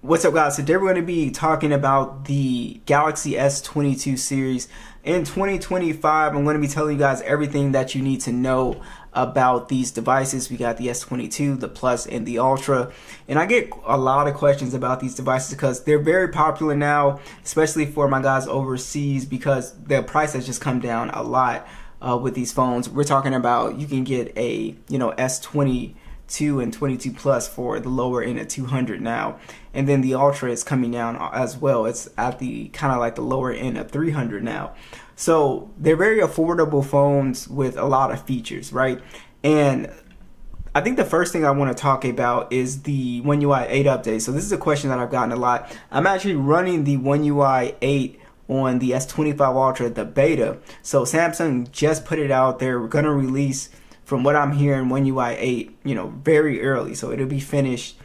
What's up, guys? Today we're going to be talking about the Galaxy S22 series in 2025. I'm going to be telling you guys everything that you need to know about these devices. We got the S22, the Plus, and the Ultra. And I get a lot of questions about these devices because they're very popular now, especially for my guys overseas, because the price has just come down a lot with these phones. We're talking about you can get a S22 and 22 Plus for the lower end of 200 now, and then the Ultra is coming down as well. It's at the kind of like the lower end of 300 now. So they're very affordable phones with a lot of features, right? And I think the first thing I want to talk about is the One UI 8 update. So this is a question that I've gotten a lot. I'm actually running the One UI 8 on the S25 Ultra, the beta. So Samsung just put it out there. We're gonna release, from what I'm hearing, One UI 8, very early. So it'll be finished,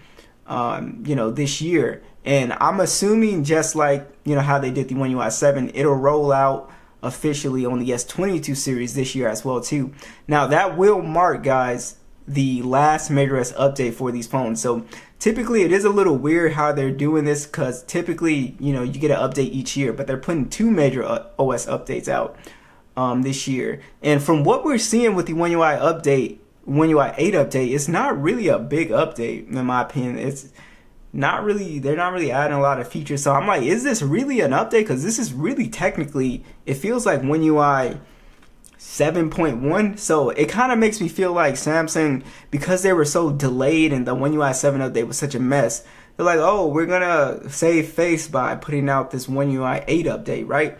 this year. And I'm assuming just like, how they did the One UI 7, it'll roll out officially on the S22 series this year as well too. Now that will mark, guys, the last major OS update for these phones. So typically it is a little weird how they're doing this, because typically, you get an update each year, but they're putting two major OS updates out this year. And from what we're seeing with the One UI 8 update, it's not really a big update in my opinion. It's not really, they're not really adding a lot of features. So I'm like, is this really an update? Because this is really technically, it feels like One UI 7.1. So it kind of makes me feel like Samsung, because they were so delayed and the One UI 7 update was such a mess, they're like, oh, we're gonna save face by putting out this One UI 8 update, right?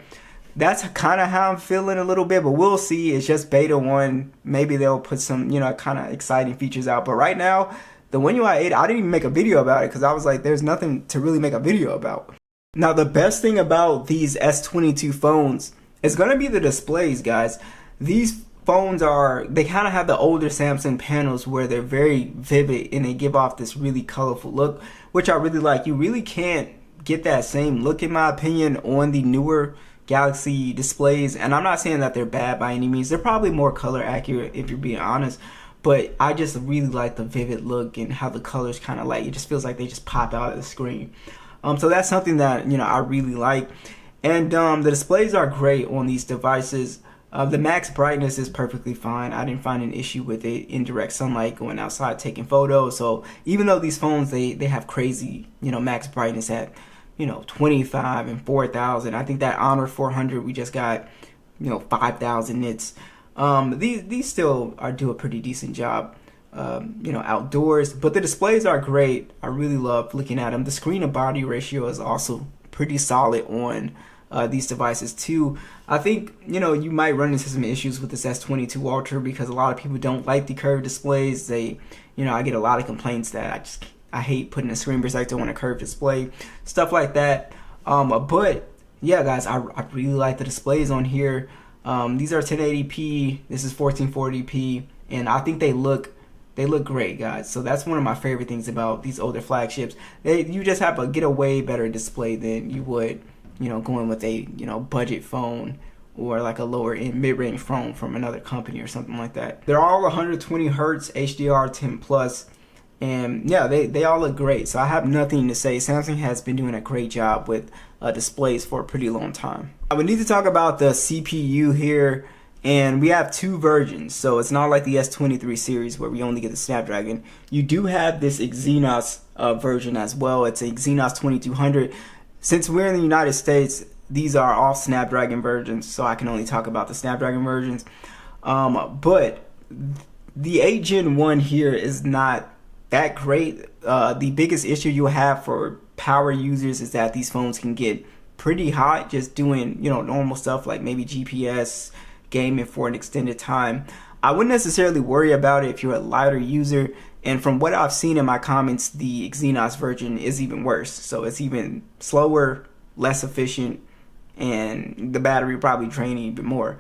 That's kind of how I'm feeling a little bit, but we'll see. It's just beta 1. Maybe they'll put some, kind of exciting features out. But right now, the One UI 8, I didn't even make a video about it because I was like, there's nothing to really make a video about. Now, the best thing about these S22 phones is going to be the displays, guys. These phones they kind of have the older Samsung panels where they're very vivid and they give off this really colorful look, which I really like. You really can't get that same look, in my opinion, on the newer Galaxy displays. And I'm not saying that they're bad by any means. They're probably more color accurate if you're being honest, but I just really like the vivid look and how the colors kind of it just feels like they just pop out of the screen. So that's something that I really like. And the displays are great on these devices. The max brightness is perfectly fine. I didn't find an issue with it in direct sunlight going outside taking photos. So even though these phones they have crazy max brightness at 25 and 4,000. I think that Honor 400 we just got 5,000 nits. These still do a pretty decent job outdoors, but the displays are great. I really love looking at them. The screen to body ratio is also pretty solid on these devices too. I think you might run into some issues with this S22 Ultra because a lot of people don't like the curved displays. I get a lot of complaints that I hate putting a screen protector on a curved display, stuff like that. But yeah, guys, I really like the displays on here. These are 1080p. This is 1440p, and I think they look great, guys. So that's one of my favorite things about these older flagships. You just have to get a way better display than you would, going with a budget phone or like a lower end mid-range phone from another company or something like that. They're all 120 hertz HDR 10 plus. And yeah, they all look great. So I have nothing to say. Samsung has been doing a great job with displays for a pretty long time. We need to talk about the CPU here. And we have two versions. So it's not like the S23 series where we only get the Snapdragon. You do have this Exynos version as well. It's a Exynos 2200. Since we're in the United States, these are all Snapdragon versions. So I can only talk about the Snapdragon versions. But the 8 Gen 1 here is not that great. The biggest issue you'll have for power users is that these phones can get pretty hot just doing normal stuff like maybe GPS gaming for an extended time. I wouldn't necessarily worry about it if you're a lighter user, and from what I've seen in my comments, the Exynos version is even worse. So it's even slower, less efficient, and the battery probably draining even more.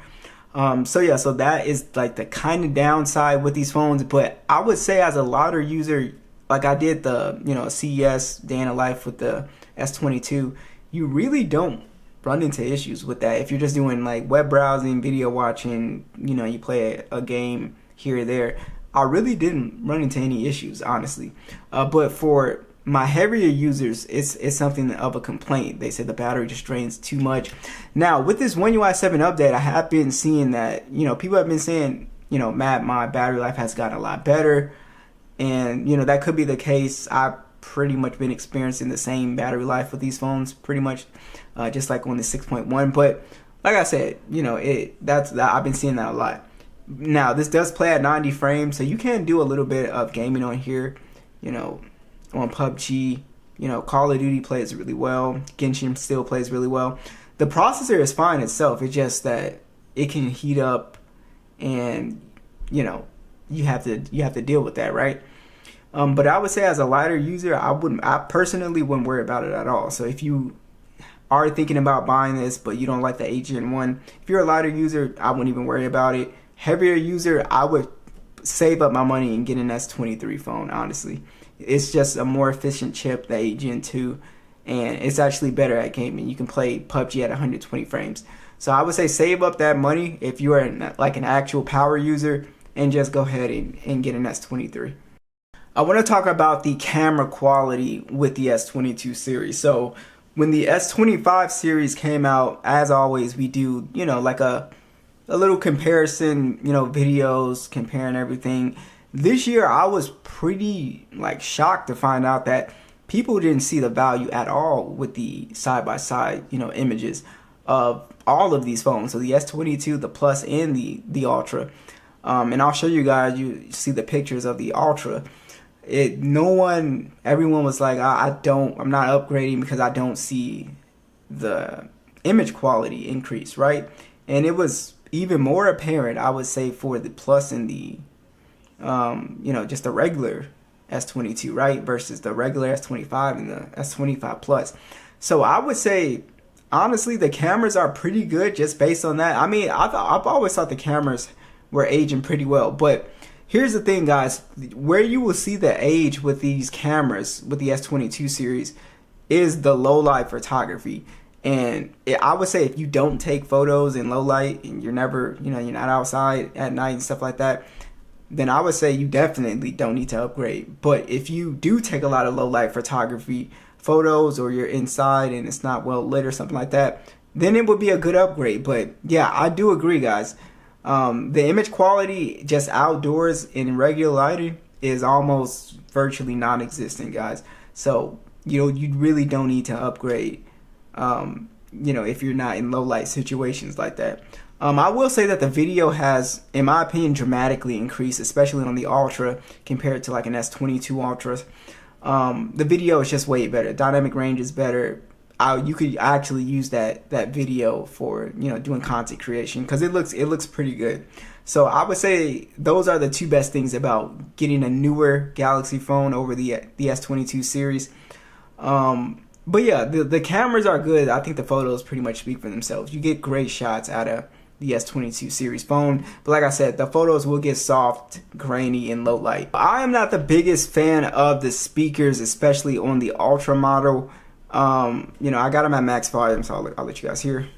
So yeah, so that is like the kind of downside with these phones. But I would say as a lighter user, like I did the CES day in a life with the S22, you really don't run into issues with that. If you're just doing like web browsing, video watching, you play a game here or there, I really didn't run into any issues, honestly. But for my heavier users, it's something of a complaint. They say the battery just drains too much. Now with this One UI 7 update, I have been seeing that, you know, people have been saying, you know, Matt, my battery life has gotten a lot better, and you know that could be the case. I've pretty much been experiencing the same battery life with these phones, pretty much, just like on the 6.1. But like I said, you know, I've been seeing that a lot. Now this does play at 90 frames, so you can do a little bit of gaming on here, you know, on PUBG. You know, Call of Duty plays really well. Genshin still plays really well. The processor is fine itself. It's just that it can heat up, and you know, you have to deal with that, right? But I would say as a lighter user, I personally wouldn't worry about it at all. So if you are thinking about buying this, but you don't like the 8 Gen 1, if you're a lighter user, I wouldn't even worry about it. Heavier user, I would save up my money and get an S23 phone, honestly. It's just a more efficient chip, the 8 Gen 2, and it's actually better at gaming. You can play PUBG at 120 frames. So I would say save up that money if you are like an actual power user, and just go ahead and get an S23. I want to talk about the camera quality with the S22 series. So when the S25 series came out, as always, we do, you know, like a little comparison, you know, videos comparing everything. This year I was pretty like shocked to find out that people didn't see the value at all with the side-by-side, you know, images of all of these phones. So the S22, the Plus, and the Ultra. And I'll show you guys, you see the pictures of the Ultra. Everyone was like, I'm not upgrading because I don't see the image quality increase, right? And it was even more apparent, I would say, for the Plus and the, you know, just the regular S22, right? Versus the regular S25 and the S25 Plus. So I would say, honestly, the cameras are pretty good just based on that. I mean, I've always thought the cameras were aging pretty well, but here's the thing, guys. Where you will see the age with these cameras, with the S22 series, is the low light photography. And I would say if you don't take photos in low light and you're never, you know, you're not outside at night and stuff like that, then I would say you definitely don't need to upgrade. But if you do take a lot of low light photography photos, or you're inside and it's not well lit or something like that, then it would be a good upgrade. But yeah, I do agree, guys. The image quality just outdoors in regular lighting is almost virtually non-existent, guys. So you really don't need to upgrade, you know, if you're not in low light situations like that. I will say that the video has, in my opinion, dramatically increased, especially on the Ultra compared to like an S22 Ultra. The video is just way better. Dynamic range is better. You could actually use that video for, you know, doing content creation, because it looks pretty good. So I would say those are the two best things about getting a newer Galaxy phone over the S22 series. But yeah, the cameras are good. I think the photos pretty much speak for themselves. You get great shots out of the S22 series phone, but like I said, the photos will get soft, grainy, and low light. I am not the biggest fan of the speakers, especially on the Ultra model. You know, I got them at max volume, so I'll let you guys hear.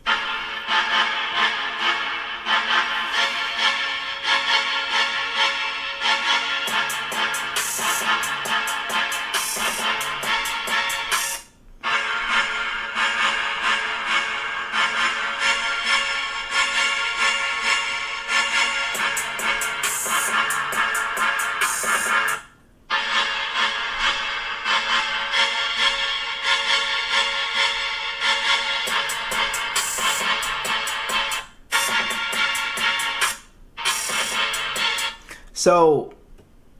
So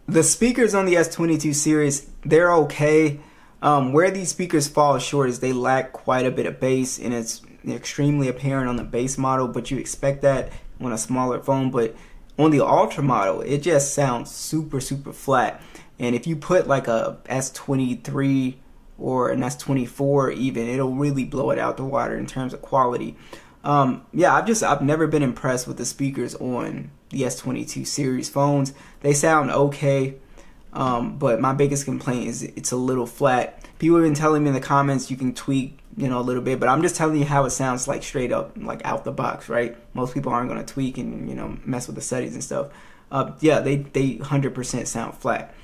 the speakers on the S22 series, they're okay. Where these speakers fall short is they lack quite a bit of bass, and it's extremely apparent on the base model, but you expect that on a smaller phone. But on the Ultra model, it just sounds super flat. And if you put like a S23 or an S24 even, it'll really blow it out the water in terms of quality. Yeah, I've never been impressed with the speakers on the S22 series phones. They sound okay, but my biggest complaint is it's a little flat. People have been telling me in the comments you can tweak, you know, a little bit, but I'm just telling you how it sounds, like straight up, like out the box, right? Most people aren't going to tweak and, you know, mess with the settings and stuff. Yeah, they 100% sound flat.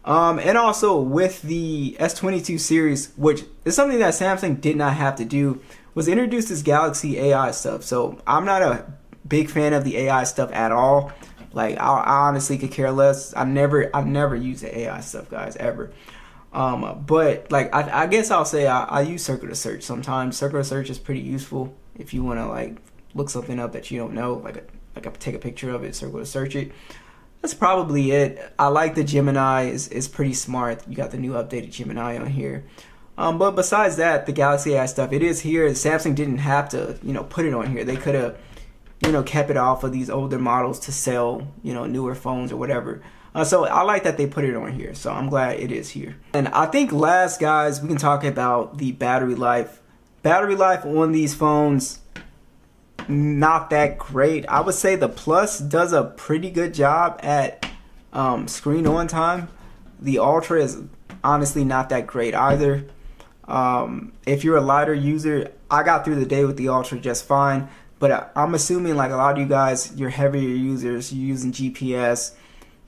And also with the S22 series, which is something that Samsung did not have to do, was introduced this Galaxy AI stuff. So I'm not a big fan of the AI stuff at all. Like I honestly could care less. I've never used the AI stuff, guys, ever. But like I guess I'll say I use circular search sometimes. Circular search is pretty useful if you want to like look something up that you don't know, like take a picture of it, circular search it. That's probably it. I like the Gemini is pretty smart. You got the new updated Gemini on here. But besides that, the Galaxy AI stuff, it is here. Samsung didn't have to, put it on here. They could have, kept it off of these older models to sell, newer phones or whatever. So I like that they put it on here. So I'm glad it is here. And I think last, guys, we can talk about the battery life. Battery life on these phones, not that great. I would say the Plus does a pretty good job at screen on time. The Ultra is honestly not that great either. If you're a lighter user, I got through the day with the Ultra just fine. But I'm assuming like a lot of you guys, you're heavier users, you're using GPS,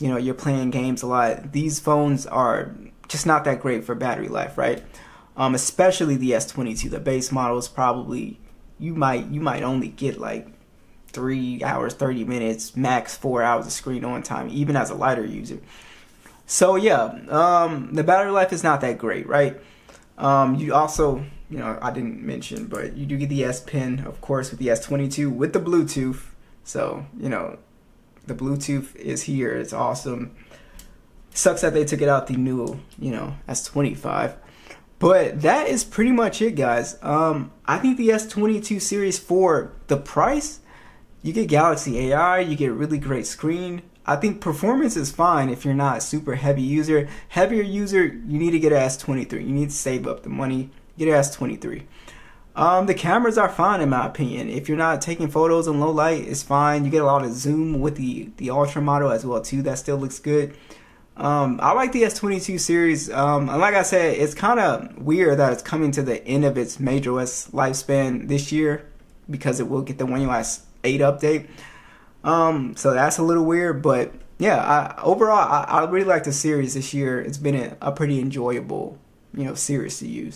you're playing games a lot. These phones are just not that great for battery life, right? Especially the S22. The base model is probably, you might only get like 3 hours, 30 minutes, max 4 hours of screen on time, even as a lighter user. So yeah, the battery life is not that great, right? You also, I didn't mention, but you do get the S Pen, of course, with the S22 with the Bluetooth. So, the Bluetooth is here. It's awesome. Sucks that they took it out the new, S25. But that is pretty much it, guys. I think the S22 series, for the price, you get Galaxy AI, you get really great screen. I think performance is fine if you're not a super heavy user. Heavier user, you need to get an S23. You need to save up the money, get an S23. The cameras are fine in my opinion. If you're not taking photos in low light, it's fine. You get a lot of zoom with the Ultra model as well too. That still looks good. I like the S22 series. And like I said, it's kind of weird that it's coming to the end of its majorOS lifespan this year, because it will get the One UI 8 update. So that's a little weird, but yeah, overall, I really like the series this year. It's been a pretty enjoyable, series to use.